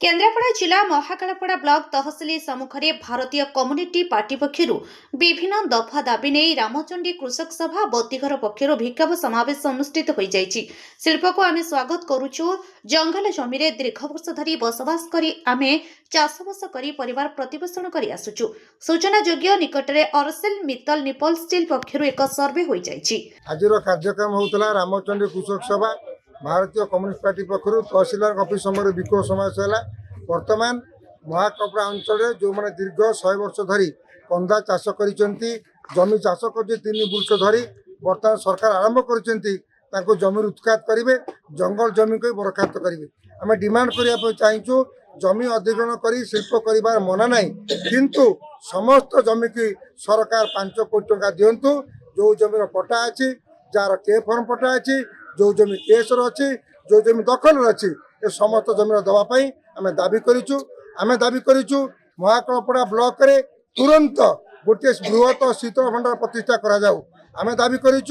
केन्द्रापड़ा जिला महाकालपड़ा ब्लॉक तहसिल सम्मुखें भारतीय community party पक्षर विभिन्न दफा दाबी नहीं रामचंडी कृषक सभा बतीघर पक्षर भिक्षाव समावेश अनुष्ठित हो जाइछि। शिल्प को आमे स्वागत करुचु। जंगल जमी रे दीर्घ वर्ष धरी बसवास करी आमे चाषबास करी परिवार प्रतिपोषण करी आसुचु। सूचना योग्य निकटरे अरसेल मित्तल निपल स्टील पक्षर एक सर्वे हो जाइछि। आजिर कार्यक्रम होता रामचंडी कृषक सभा भारतीय कम्युनिस्ट पार्टी पक्षर तहसीलदार ऑफिस समय विक्षोभ समावेश है। वर्तमान महाकपड़ा अंचल जो मैंने दीर्घ 100 वर्ष धरी कंदा चाष कर जमी चाष कर 3 वर्ष धरी बर्तमान सरकार आरंभ कर जमी उत्खात करेंगे, जंगल जमी को बरखास्त करेंगे। आम डिमांड करने चाहूँ जमी अधिग्रहण कर शिल्प कर मना ना, किंतु समस्त जमी की सरकार 5 कोटी टंका दिंतु। जो जमीर पट्टा अच्छी जार के फर्म पट्टा अच्छी, जो जमी केसर अच्छी, जो जमी दखल अच्छी, ये समस्त जमीन दवाई आम दाबी करूँ। आम दाबी करूँ महाकालपड़ा ब्लॉक रे तुरंत गोटे बृहत शीतल भंडार प्रतिष्ठा करा जाऊ। आम दाबी करूँ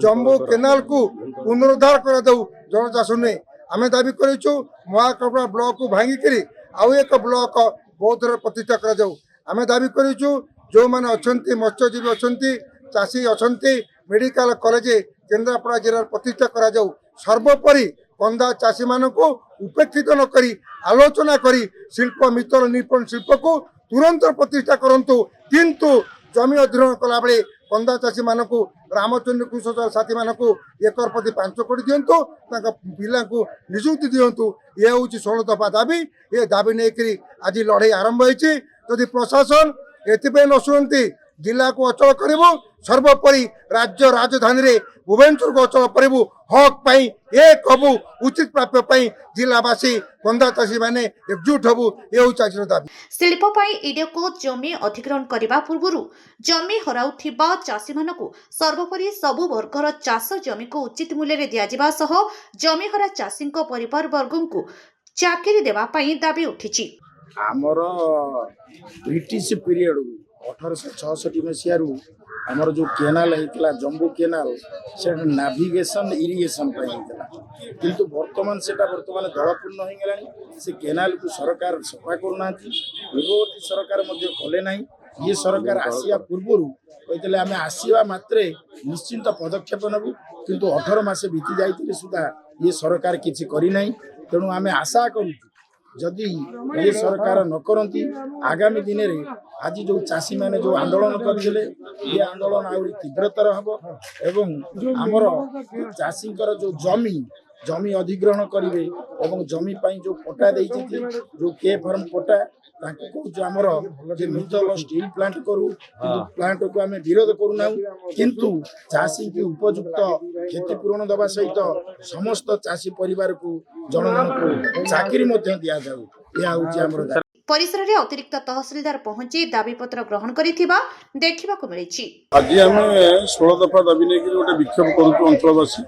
जम्बू केनाल को पुनरुद्धार कर दऊ जनचाष नहीं। आम दाबी करूँ महाकालपड़ा ब्लॉक को भांगिकी आउ एक ब्लॉक बौद्ध प्रतिष्ठा करा जाऊ। आम दाबी करूँ जो मैंने अच्छा मत्स्यजीवी अच्छा चाषी अच्छा मेडिकल कॉलेज केन्द्रापड़ा जिला प्रतिष्ठा करा जाऊ। सर्वोपरि कंदा चाषी मान को उपेक्षित न करी आलोचना करी शिल्प मित्तल निपण शिल्प को तुरंत प्रतिष्ठा करंतु, किंतु जमी अधिग्रहण कला बेले कंदा चाषी मान को रामचंद्र कृषक साथी मान को एकर प्रति 5 कोटी दिंतु, पिला को निजुक्ति दिंतु। ये हूँ 16 दफा दाबी। ये दाबी नहीं आज लड़ाई आरंभ होती। जदि प्रशासन एथपाई न शुणती जिला को अचल करूँ, सर्वोपरि राज्य राजधानी रे भुवनेश्वर को अचल करूँ। हक पाई एक हबू उचित प्राप्य जिलावासी कंदा चाषी मैंने एकजुट हबू। ये चाषीर दाबी। शिल्प इडेको जमी अधिग्रहण करने पूर्व जमी हराउथिबा चाषी मानकु सर्वोपरि सबु वर्गर चाष जमी को उचित मूल्य दिया सह जमी हरा चाषी परिवार वर्गों चाकरी देवा पई दाबी उठिछि। आमर ब्रिटिश पीरियड 1866 मसीह आमर जो केनाल होता जम्बू केनाल से नाविगेशन इरिगेशन होता, किंतु वर्तमान से जलपूर्ण हो गला। से केनाल को सरकार सफा करना पूर्ववर्ती सरकार कले ना। ये सरकार आसिया पूर्व कहते आम आसवा मात्रे निश्चिंत पदक्षेप नबू, किंतु 18 मास बीती जाते सुधा ये सरकार किसी करना। तेणु आम आशा करूँ जदि ये सरकार न करती आगामी दिन में आज जो चाषी मैंने जो आंदोलन करते ये आंदोलन आहरी तीव्रतर हम एवं आमर चाषी जो जमी अधिग्रहण करेंगे और जमी जो पट्टा जो के फर्म पट्टा कहूँ आमर जे मित्तल स्टील प्लांट करूँ प्लांट को आम विरोध करूना, किंतु चाषी की उपयुक्त क्षतिपूरण दवा सहित समस्त चाषी परिवार को जन जन को चाकरी दिया जाऊ। यह हूँ परिसर में अतिरिक्त तहसीलदार पहुंची दाबीपत्र ग्रहण करिथिबा देखिबाकु मिलिछि। आज आम 16 दफा दाबी नहीं गोटे विक्षोभ करूँ अंचलवासी।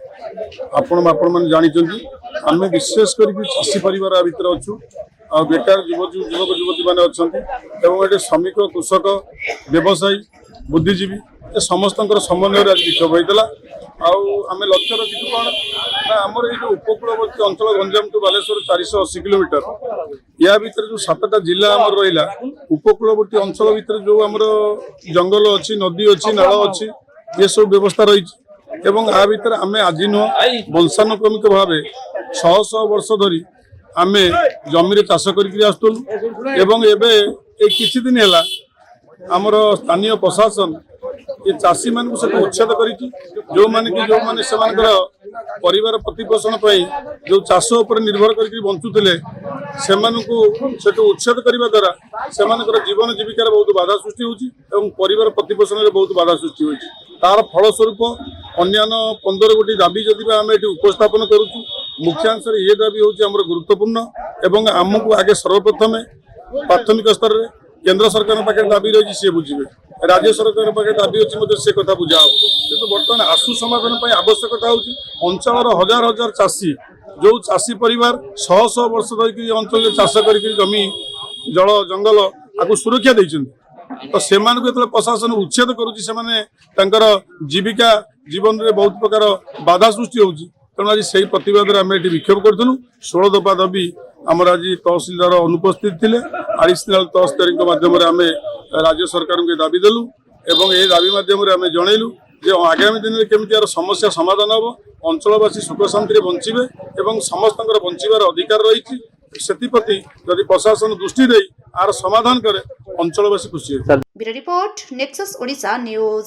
आपण मैंने जानते आम विशेष कर चाषी परिवार भितर अच्छु आ बेकार युवक युवती मैंने अच्छा श्रमिक कृषक व्यवसायी बुद्धिजीवी समस्त समन्वय आज विक्षोभ होता। आम लक्ष्य रखी कौन ना आमर ये उपकूलवर्ती अंचल गंजाम टू बालेश्वर 480 किलोमीटर या भीतर जो 7टा जिला आमर रहा उपकूलवर्ती अंचल भीतर जो आमर जंगल अच्छी नदी अच्छी नाल अच्छी ये सब व्यवस्था रही एवं आ भीतर आम आज नुह वंशानुक्रमिक भाव 100 वर्ष धरी आम जमी चाष कर किसी दिन है आमर स्थानीय प्रशासन ये चाषी मान उच्छेद कर जो मैंने परिवार प्रतिपोषण जो चाष उपर निर्भर कर बंचुले से उच्छेद करने द्वारा से जीवन जीविकार बहुत बाधा सृष्टि होती परिवार प्रतिपोषण में बहुत बाधा सृष्टि होती। तार फलस्वरूप अन्यान्य 15 गोटी दाबी जदि आम ये उपस्थापन करुँ मुख्यांश ये दाबी हूँ गुरुत्वपूर्ण एवं आमको आगे सर्वप्रथम प्राथमिक स्तर में केंद्र सरकार पाखे दाबी रही सी बुझे, राज्य सरकार पाखे दाबी अच्छी से कथा बुझा हो, किंतु बर्तमान आशु समाधान आवश्यकता होची अंचल हजार हजार चाषी जो चाषी परिवार 100 वर्ष धरिक अंचल चाष कर जमी जल जंगल आपको सुरक्षा देते तो से प्रशासन उच्छेद करुँच जीविका जीवन में बहुत प्रकार बाधा सृष्टि होती। तेणु आज से प्रतिवाद आम ये विक्षोभ करूँ 16 दफा दाबी आमर आज तहसिलदार अनुपस्थित थे एडिशनल तहसिलदार माध्यम आम राज्य सरकार को दाबी देलु एवं ये दाबी माध्यम आम जनइलु जे आगामी दिन में केमी यार समस्या समाधान हम अंचलवासी सुख शांति बंचे और समस्त बंचार अधिकार रही से प्रशासन दृष्टि दे आर समाधान करे अंचलवासी खुशी। Bureau report nexus Odisha news.